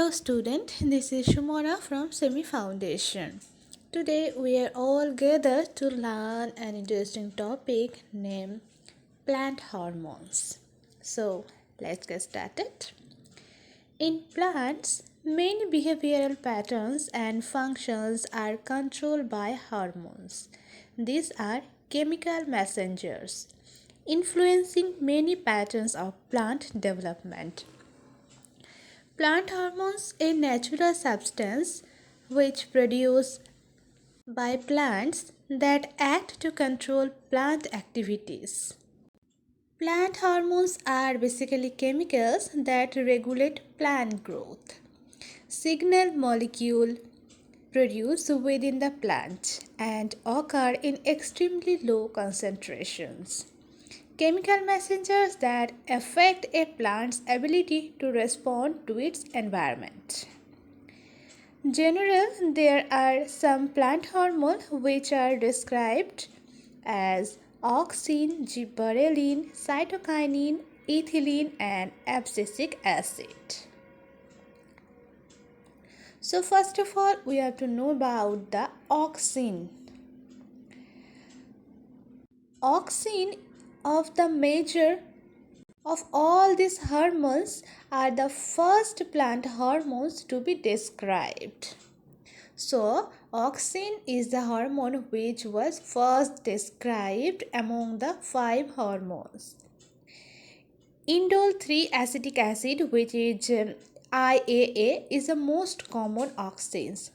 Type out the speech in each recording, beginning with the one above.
Hello student, this is Shumona from Simmi Foundation. Today we are all gathered to learn an interesting topic named plant hormones. So let's get started. In plants, many behavioral patterns and functions are controlled by hormones. These are chemical messengers, influencing many patterns of plant development. Plant hormones, a natural substance which produced by plants that act to control plant activities. Plant hormones are basically chemicals that regulate plant growth. Signal molecule produced within the plant and occur in extremely low concentrations. Chemical messengers that affect a plant's ability to respond to its environment. In general, there are some plant hormones which are described as auxin, gibberellin, cytokinin, ethylene, and abscisic acid. So first of all, we have to know about the auxin. Auxin of all these hormones are the first plant hormones to be described. So, auxin is the hormone which was first described among the 5 hormones. Indole 3 acetic acid, which is IAA, is the most common auxins,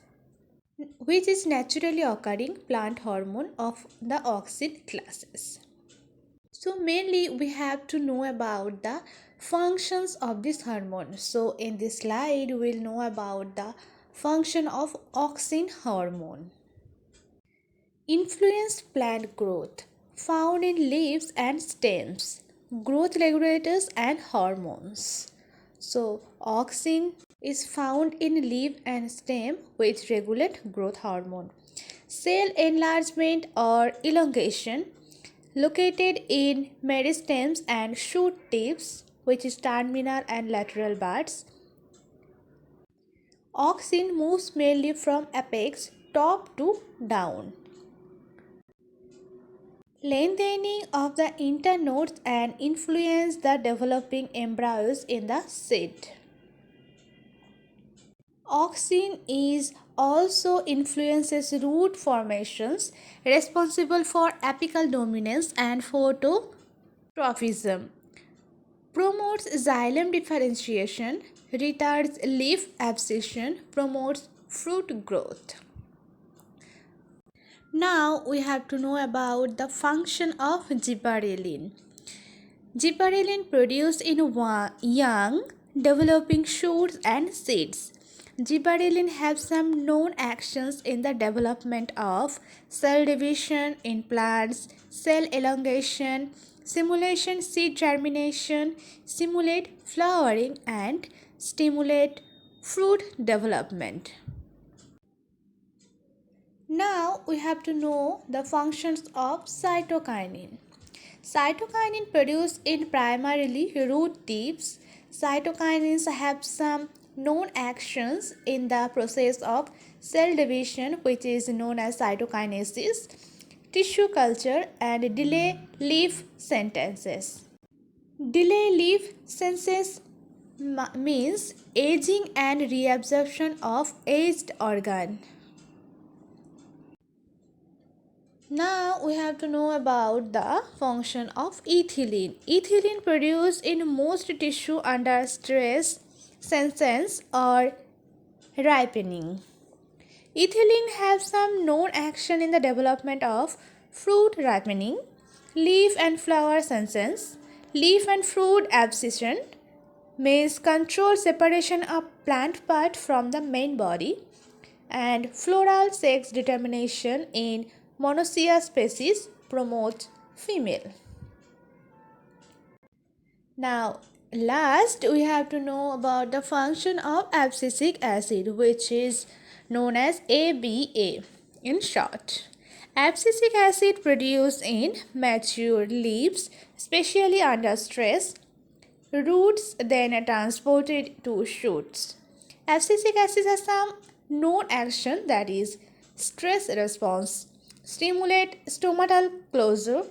which is naturally occurring plant hormone of the auxin classes. So mainly we have to know about the functions of this hormone. So in this slide we'll know about the function of auxin hormone. Influence plant growth, found in leaves and stems, growth regulators and hormones. So auxin is found in leaf and stem which regulate growth hormone. Cell enlargement or elongation, located in meristems and shoot tips, which is terminal and lateral buds. Auxin moves mainly from apex top to down. Lengthening of the internodes and influence the developing embryos in the seed. Auxin is also influences root formations responsible for apical dominance and phototrophism, promotes xylem differentiation, retards leaf abscission, promotes fruit growth. Now we have to know about the function of gibberellin. Gibberellin produced in young developing shoots and seeds. Gibberellin has some known actions in the development of cell division in plants, cell elongation, stimulation seed germination, stimulate flowering, and stimulate fruit development. Now we have to know the functions of cytokinin. Cytokinin produced in primarily root tips. Cytokinins have some known actions in the process of cell division, which is known as cytokinesis, tissue culture, and delay leaf synthesis. Delay leaf synthesis means aging and reabsorption of aged organ. Now we have to know about the function of ethylene. Ethylene produced in most tissue under stress, senescence or ripening. Ethylene has some known action in the development of fruit ripening, leaf and flower senescence, leaf and fruit abscission, means control separation of plant part from the main body, and floral sex determination in Monocia species, promote female. Now last we have to know about the function of abscisic acid, which is known as ABA in short. Abscisic acid produced in mature leaves, especially under stress, roots then transported to shoots. abscisic acid has some known action, that is stress response, stimulate stomatal closure,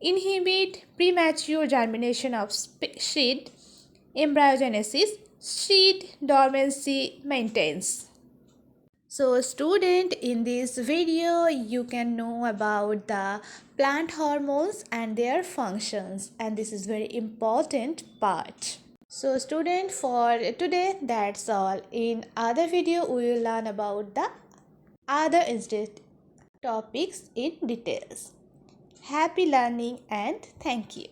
inhibit premature germination of seed, embryogenesis, seed dormancy maintains. So student, in this video you can know about the plant hormones and their functions, and this is very important part. So student, for today that's all. In other video we will learn about the other topics in details. Happy learning and thank you.